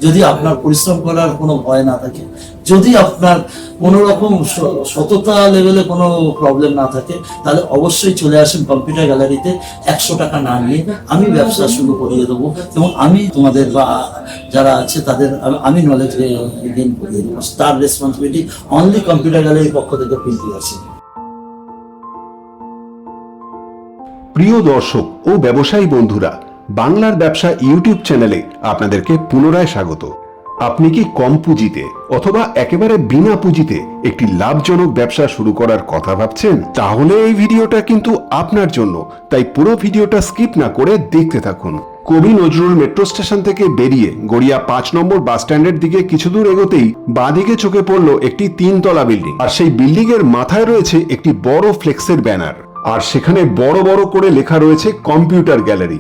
যদি আপনার পরিশ্রম করার কোনো ভয় না থাকে, যদি আপনার কোনো রকম সততা লেভেলে কোনো প্রবলেম না থাকে, তাহলে অবশ্যই চলে আসেন কম্পিউটার গ্যালারিতে। 100 টাকা না নিয়ে আমি ব্যবসা শুরু করিয়ে দেবো, এবং আমি তোমাদের বা যারা আছে তাদের আমি নলেজ গেইন করিয়ে দেবো। তার রেসপন্সিবিলিটি অনলি কম্পিউটার গ্যালারির পক্ষ থেকে কিন্তু আছে। প্রিয় দর্শক ও ব্যবসায়ী বন্ধুরা, বাংলার ব্যবসা ইউটিউব চ্যানেলে আপনাদেরকে পুনরায় স্বাগত। আপনি কি কম পুঁজিতে অথবা একেবারে বিনা পুঁজিতে একটি লাভজনক ব্যবসা শুরু করার কথা ভাবছেন? তাহলে এই ভিডিওটা কিন্তু আপনার জন্য, তাই পুরো ভিডিওটা স্কিপ না করে দেখতে থাকুন। কবি নজরুল মেট্রো স্টেশন থেকে বেরিয়ে গড়িয়া 5 নম্বর বাস স্ট্যান্ডের দিকে কিছু দূর এগোতেই বাঁদিকে চোখে পড়ল একটি 3 তলা বিল্ডিং, আর সেই বিল্ডিং এর মাথায় রয়েছে একটি বড় ফ্লেক্সের ব্যানার, আর সেখানে বড় বড় করে লেখা রয়েছে কম্পিউটার গ্যালারি।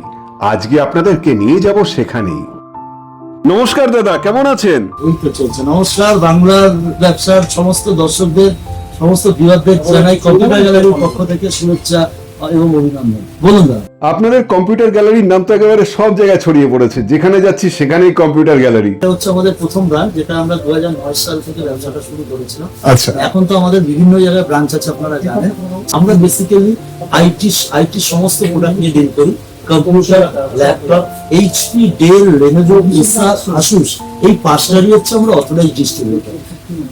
আজকে আপনাদেরকে নিয়ে যাব সেখানেই। নমস্কার দাদা, কেমন আছেন? এই তো চলছে। নমস্কার, বাংলার ব্যবসার সমস্ত দর্শকদের, সমস্ত ভিউয়ারদের জানাই কম্পিউটার গ্যালারির পক্ষ থেকে শুভেচ্ছা এবং অভিনন্দন। বলুন দাদা। আপনাদের কম্পিউটার গ্যালারির নাম তো একেবারে সব জায়গায় ছড়িয়ে পড়েছে, যেখানে যাচ্ছি সেখানেই কম্পিউটার গ্যালারি। এটা হচ্ছে আমাদের প্রথম ব্রাঞ্চ, যেটা আমরা 2009 সাল থেকে ব্যবসাটা শুরু করেছিলাম। আচ্ছা, এখন তো আমাদের বিভিন্ন জায়গায় ব্রাঞ্চ আছে, আপনারা জানেন। আমরা বেসিক্যালি আইটি সমস্ত প্রোডাক্ট নিয়ে ডিল করি। Computer, laptop, HP, Dell, Lenovo, Acer, Asus, এই পাঁচটারই হচ্ছে আমরা অথরাইজড ডিস্ট্রিবিউটর।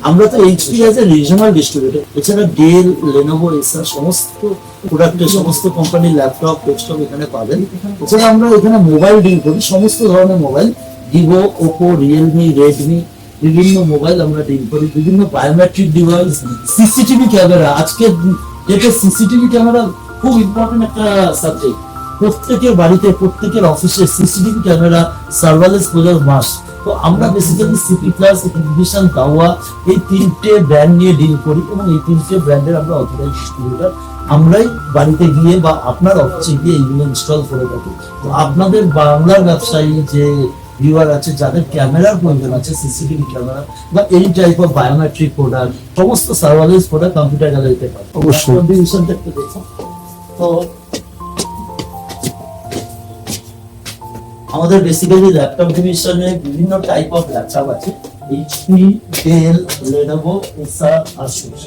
আমরা তো HP as a regional distributor, এছাড়া ডেল, লেনোভো, এসার সমস্ত প্রোডাক্টের সমস্ত কোম্পানির ল্যাপটপ, ডেস্কটপ এখানে পাবেন। এছাড়া আমরা এখানে মোবাইল ডিল করি, সমস্ত ধরনের mobile, Vivo, Oppo, Realme, Redmi, বিভিন্ন মোবাইল আমরা ডিল করি। বিভিন্ন বায়োমেট্রিক ডিভাইস, সিসিটিভি ক্যামেরা। আজকের ডেটে সিসিটিভি ক্যামেরা খুব ইম্পর্টেন্ট একটা সাবজেক্ট। প্রত্যেকের বাড়িতে, প্রত্যেকের অফিসে CCTV camera, surveillance project must. তো আমরা বেসিক্যালি সিপি প্লাস, এক্সিবিশন, দাওয়া, এই 3টে ব্র্যান্ড নিয়ে ডিল করি, এবং এই 3টে ব্র্যান্ডের আমরা অথরাইজড ডিস্ট্রিবিউটর। আমরাই বাড়িতে গিয়ে বা আপনার অফিসে গিয়ে এইগুলো ইনস্টল করে থাকি। তো আপনাদের বাংলার ব্যবসায়ী যে ভিউয়ার আছে, যাদের ক্যামেরার প্রয়োজন আছে, সিসিটিভি ক্যামেরা বা এই টাইপ অফ বায়োমেট্রিক প্রোডাক্ট, সমস্ত সার্ভাইলেন্স প্রোডাক্ট কম্পিউটার গ্যালারিতে পাবেন। অবশ্যই। ডিভিশনটা একটু দেখুন। তো আমাদের বেসিক্যালি ল্যাপটপ ডিভিশনে বিভিন্ন টাইপ অফ ল্যাপটপ আছে। HP, Dell, Lenovo, Acer, Asus,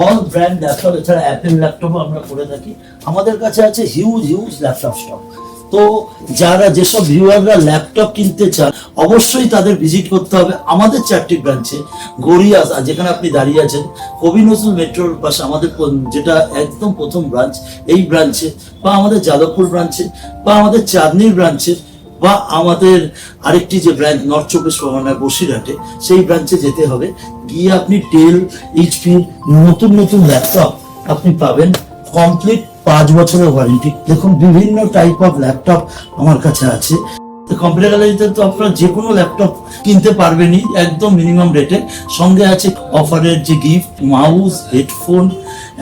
all brand laptop. এছাড়া অ্যাপেল ল্যাপটপ আমরা করে থাকি। আমাদের কাছে আছে হিউজ ল্যাপটপ স্টক। তো যারা, যেসব ভিউয়াররা ল্যাপটপ কিনতে চান, অবশ্যই তাদের ভিজিট করতে হবে আমাদের 4টি ব্রাঞ্চে। গড়িয়া, যেখানে আপনি দাঁড়িয়ে আছেন, কবি নজরুল মেট্রোর পাশে আমাদের যেটা একদম প্রথম ব্রাঞ্চ, এই ব্রাঞ্চে, বা আমাদের যাদবপুর ব্রাঞ্চে, বা আমাদের চাঁদনীর ব্রাঞ্চে, বা আমাদের আরেকটি যে ব্রাঞ্চ নর্থ 24 পরগনার বসিরহাটে, সেই ব্রাঞ্চে যেতে হবে। গিয়ে আপনি ডেল, এইচপি নতুন ল্যাপটপ আপনি পাবেন, কমপ্লিট 5 বছরের ওয়ারেন্টি। দেখুন, বিভিন্ন টাইপ অফ ল্যাপটপ আমার কাছে আছে। কম্পিউটার গ্যালারিতে তো আপনারা যে কোনো ল্যাপটপ কিনতে পারবেনই একদম মিনিমাম রেটে। সঙ্গে আছে অফারের যে গিফট, মাউস, হেডফোন,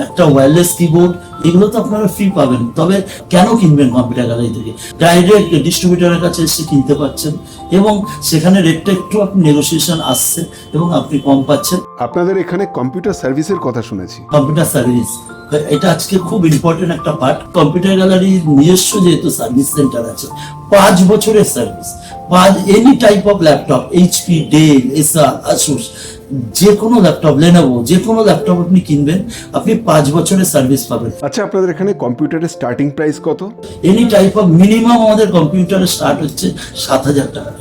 একটা ওয়্যারলেস কিবোর্ড, এগুলো তো আপনারা ফ্রি পাবেন। তবে কেন কিনবেন কম্পিউটার গ্যালারি থেকে? ডাইরেক্ট ডিস্ট্রিবিউটরের কাছে এসে কিনতে পারছেন, এবং সেখানে রেটটা একটু আপনি নেগোসিয়েশন আসছে এবং আপনি কম পাচ্ছেন। আপনাদের এখানে কম্পিউটার সার্ভিসের কথা শুনেছি। কম্পিউটার সার্ভিস, এটা আজকে খুব ইম্পর্টেন্ট একটা পার্ট। কম্পিউটার গ্যালারির নিজস্ব যেহেতু সার্ভিস সেন্টার আছে, 5 বছরের service. Any type of laptop, HP, Dell, Acer, Asus, যে কোনো ল্যাপটপ, লেনোভো, যে কোনো ল্যাপটপ আপনি কিনবেন, আপনি 5 বছরের সার্ভিস পাবেন। আচ্ছা, আপনাদের এখানে কম্পিউটারের স্টার্টিং প্রাইস কত? এনি টাইপ অফ মিনিমাম আমাদের কম্পিউটারের স্টার্ট হচ্ছে 7,000 টাকা।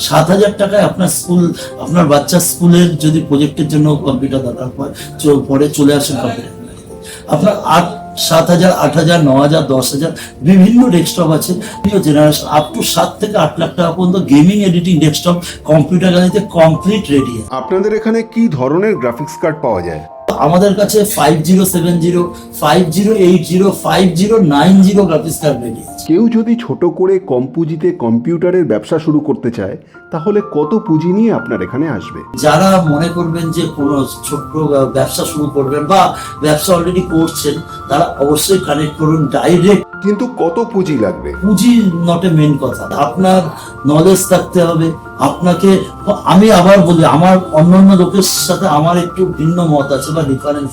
7,000 টাকায় আপনার বাচ্চার স্কুলের যদি প্রজেক্টের জন্য কম্পিউটার দরকার পরে চলে আসেন কম্পিউটার। আপনার 7,000, 8,000, 9,000, 10,000 বিভিন্ন ডেস্কটপ আছে। জেনারেশন আপ টু 7 থেকে 8 লাখ টাকা পর্যন্ত গেমিং এডিটিং ডেস্কটপ কম্পিউটার গ্যালারিতে কমপ্লিট রেডি। আপনাদের এখানে কি ধরনের গ্রাফিক্স কার্ড পাওয়া যায়? আমাদের কাছে 5070, 5080, 5090 গ্রাফিক্স কার্ড রেডি আছে। কেউ যদি ছোট করে কম পুঁজিতে কম্পিউটারের ব্যবসা শুরু করতে চায়, তাহলে কত পুঁজি নিয়ে আপনার এখানে আসবে? যারা মনে করবেন যে কোনো ছোট্ট ব্যবসা শুরু করবেন বা ব্যবসা অলরেডি করছেন, তারা অবশ্যই কানেক্ট করুন ডাইরেক্ট। কিন্তু কত পুঁজি লাগবে? পুঁজি নট এ মেন কথা, আপনার নলেজ থাকতে হবে। আপনাকে, আমি আবার বলি, আমার অন্যান্য লোকের সাথে আমার একটু ভিন্ন মত আছে বা ডিফারেন্স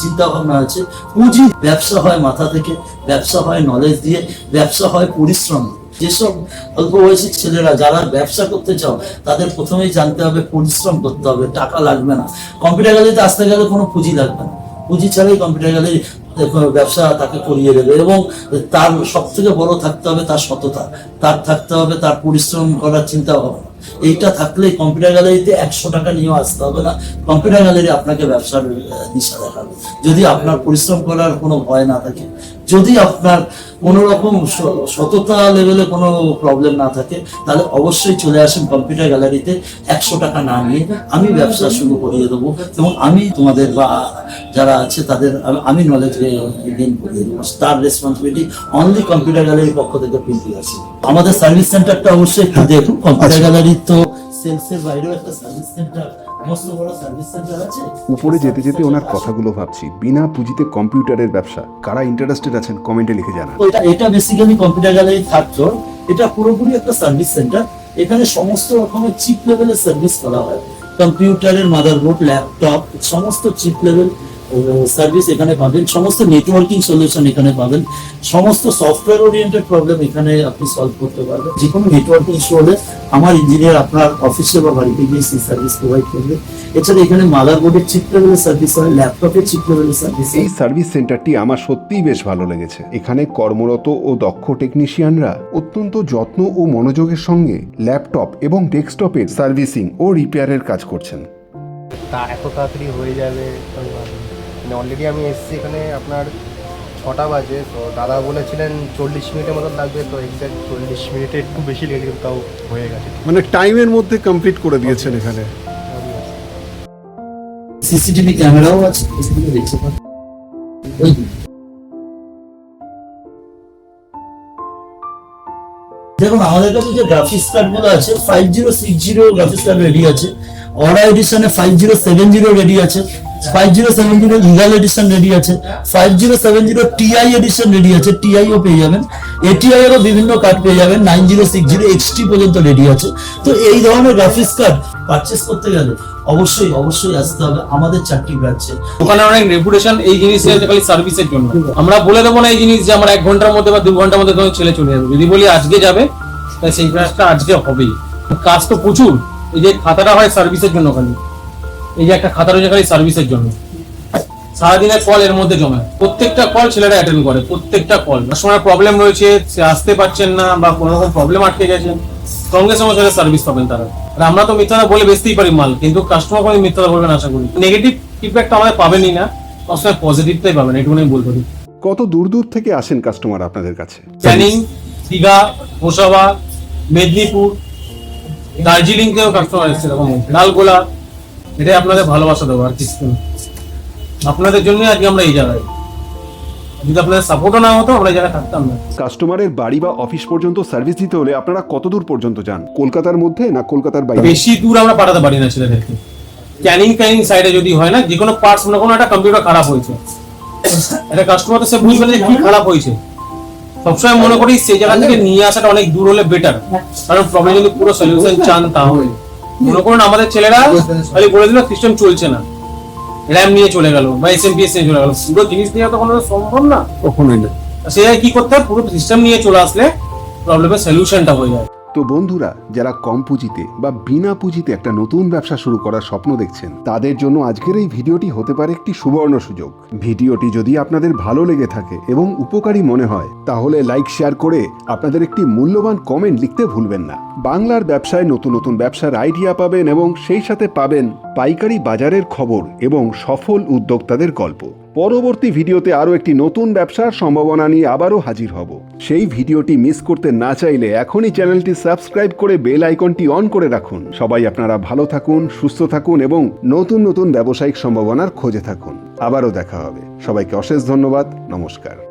চিন্তা ভাবনা আছে। পুঁজি, ব্যবসা হয় মাথা থেকে, ব্যবসা হয় নলেজ দিয়ে, ব্যবসা হয় পরিশ্রম। যেসব অল্প বয়সী ছেলেরা যারা ব্যবসা করতে চাও তাদের প্রথমেই জানতে হবে পরিশ্রম করতে হবে, টাকা লাগবে না। কম্পিউটার গ্যালারিতে আসতে গেলে কোনো পুঁজি লাগবে না, পুঁজি ছাড়াই কম্পিউটার গ্যালারি ব্যবসা তাকে করিয়ে দেবে। এবং তার সব থেকে বড় থাকতে হবে তার সততা, তার থাকতে হবে তার পরিশ্রম করার চিন্তা ভাবনা। এইটা থাকলে কম্পিউটার গ্যালারিতে 100 টাকা নিয়েও আসতে হবে না, কম্পিউটার গ্যালারি আপনাকে ব্যবসার দিশা দেখাবে। যদি আপনার পরিশ্রম করার কোনো ভয় না থাকে, যদি আপনার কোনো রকম সততা লেভেলে কোনো প্রবলেম না থাকে, তাহলে অবশ্যই চলে আসেন কম্পিউটার গ্যালারিতে। 100 টাকা না নিয়ে আমি ব্যবসা শুরু করিয়ে দেবো, এবং আমি তোমাদের বা যারা আছে তাদের আমি নলেজ গেইন করিয়ে দেবো। তার রেসপন্সিবিলিটি অনলি কম্পিউটার গ্যালারির পক্ষ থেকে ফিল্ডে আছে। আমাদের সার্ভিস সেন্টারটা অবশ্যই একটু দেখুন। কম্পিউটার গ্যালারি তো সেলসের বাইরেও একটা সার্ভিস সেন্টার, মস্ত বড় সার্ভিস সেন্টার আছে। উপরে যেতে যেতে ওনার কথাগুলো ভাবছি, বিনা পুঁজিতে কম্পিউটারের ব্যবসা, কারা ইন্টারেস্টেড আছেন কমেন্টে লিখে জানান। এটা basically computer gallery third floor, এটা পুরোপুরি একটা সার্ভিস সেন্টার। এখানে সমস্ত রকমের চিপ লেভেলের সার্ভিস করা হয়, কম্পিউটারের মাদারবোর্ড, ল্যাপটপ, সমস্ত চিপ লেভেল সার্ভিস এখানে পাবেন, সমস্ত নেটওয়ার্কিং সলিউশন এখানে পাবেন, সমস্ত সফটওয়্যার ওরিয়েন্টেড প্রবলেম এখানে আপনি সলভ করতে পারবেন। যে কোনো নেটওয়ার্কিং ইস্যু হলে আমার ইঞ্জিনিয়ার আপনার অফিসে বা বাড়িতে গিয়ে সেই সার্ভিস প্রোভাইড করবে। এছাড়া এখানে মাদারবোর্ডের চিপ লেভেলের সার্ভিস হয়, ল্যাপটপের চিপ লেভেলের সার্ভিস। এই সার্ভিস সেন্টারটি আমার সত্যিই বেশ ভালো লেগেছে। এখানে কর্মরত ও দক্ষ টেকনিশিয়ানরা অত্যন্ত যত্ন ও মনোযোগের সঙ্গে ল্যাপটপ এবং ডেস্কটপের সার্ভিসিং ও রিপেয়ারের কাজ করছেন। তা এত তাড়াতাড়ি হয়ে যাবে আমি ভাবিনি। মানে অলরেডি আমি এসেছি এখানে আপনার 6টা বাজে, তো দাদা বলেছিলেন 40 মিনিটের মতন লাগবে, তো এক্স্যাক্ট 40 মিনিটে একটু বেশি লেগে গেছে, তাও হয়ে গেছে। মানে টাইমের মধ্যে কমপ্লিট করে দিয়েছেন এখানে। সিসিটিভি ক্যামেরাও আছে, দেখতে পাবেন। দেখুন আমাদের কাছে যে গ্রাফিক্স কার্ড গুলো আছে, 5060 গ্রাফিক্স কার্ড রেডি আছে, অরা এডিশনে 5070 রেডি আছে, 5070 ইগাল এডিশন রেডি আছে, 5070 টিআই এডিশন রেডি আছে, টিআইও পেয়ে যাবেন, এটিআই এরও বিভিন্ন কার্ড পেয়ে যাবেন, 9060 এক্সটি পর্যন্ত রেডি আছে। তো এই ধরনের গ্রাফিক্স কার্ড পারচেস করতে গেলে অবশ্যই অবশ্যই আসতে হবে আমাদের 4টি ব্রাঞ্চে। ওখানে অনেক রেপুটেশন এই জিনিসের খালি সার্ভিসের জন্য। আমরা বলে দেবো না এই জিনিস যে আমরা 1 ঘন্টার মধ্যে বা 2 ঘন্টার মধ্যে তোমার ছেলে চলে যাবে। যদি বলি আজকে যাবে, তাই সেই কাজটা আজকে হবেই। কাজ তো প্রচুর। এই যে খাতাটা হয় সার্ভিসের জন্য, খালি এই যে একটা খাতা রয়েছে খালি সার্ভিসের জন্য, সারাদিনের কল এর মধ্যে জমা। প্রত্যেকটা কল ছেলেরা অ্যাটেন্ড করে, প্রত্যেকটা কল। সময় প্রবলেম রয়েছে, সে আসতে পারছেন না বা কোনো রকম প্রবলেম আটকে গেছেন, সঙ্গে সঙ্গে সেটা সার্ভিস পাবেন তারা। আর আমরা তো মিথ্যাটা বলে বেচতেই পারি মাল, কিন্তু কাস্টমার কোনো মিথ্যাটা বলবেন আশা করি। নেগেটিভ ফিডব্যাকটা আমাদের পাবেনই না, সবসময় পজিটিভটাই পাবেন, এটুকুনি বলতে পারি। কত দূর দূর থেকে আসেন কাস্টমার আপনাদের কাছে? ক্যানিং, দীঘা, গোসাবা, মেদিনীপুর, দার্জিলিং থেকেও কাস্টমার এসেছে, এরকম লালগোলা। এটাই আপনাদের ভালোবাসা দেবো, আর কিছু না। আপনাদের জন্যই আজকে আমরা এই জায়গায়। যদি আপনাদের সাপোর্টও না হতো আমরা এই জায়গায় থাকতাম না। কাস্টমারের বাড়ি বা অফিস পর্যন্ত সার্ভিস দিতে হলে আপনারা কত দূর পর্যন্ত যান? কলকাতার মধ্যে না কলকাতার বাইরে? বেশি দূর আমরা পাঠাতে পারি না ছেলেদেরকে। ক্যানিং সাইডে যদি হয় না, যে কোনো পার্টস না কোনো একটা কম্পিউটার খারাপ হয়েছে, একটা কাস্টমার তো সে বুঝবে না যে কি খারাপ হয়েছে। সবসময় মনে করি সেই জায়গা থেকে নিয়ে আসাটা অনেক দূর হলে বেটার, কারণ প্রবলেম যদি পুরো সলিউশন চান তাহলে। মনে করুন আমাদের ছেলেরা খালি বলে দিল সিস্টেম চলছে না, র্যাম নিয়ে চলে গেল বা এসএমপিএস নিয়ে চলে গেল, পুরো জিনিস নিয়ে তো কোনো সম্ভব না, কখনোই না। সে কি করতে হয়, পুরো সিস্টেম নিয়ে চলে আসলে প্রবলেমের সলিউশনটা হয়ে যায়। তো বন্ধুরা, যারা কম পুঁজিতে বা বিনা পুঁজিতে একটা নতুন ব্যবসা শুরু করার স্বপ্ন দেখছেন, তাদের জন্য আজকের এই ভিডিওটি হতে পারে একটি সুবর্ণ সুযোগ। ভিডিওটি যদি আপনাদের ভালো লেগে থাকে এবং উপকারী মনে হয়, তাহলে লাইক শেয়ার করে আপনাদের একটি মূল্যবান কমেন্ট লিখতে ভুলবেন না। বাংলার ব্যবসায় নতুন নতুন ব্যবসার আইডিয়া পাবেন এবং সেই সাথে পাবেন পাইকারি বাজারের খবর এবং সফল উদ্যোক্তাদের গল্প। পরবর্তী ভিডিওতে আরও একটি নতুন ব্যবসার সম্ভাবনা নিয়ে আবারও হাজির হব। সেই ভিডিওটি মিস করতে না চাইলে এখনই চ্যানেলটি সাবস্ক্রাইব করে বেল আইকনটি অন করে রাখুন। সবাই আপনারা ভালো থাকুন, সুস্থ থাকুন এবং নতুন নতুন ব্যবসায়িক সম্ভাবনার খোঁজে থাকুন। আবারও দেখা হবে। সবাইকে অশেষ ধন্যবাদ। নমস্কার।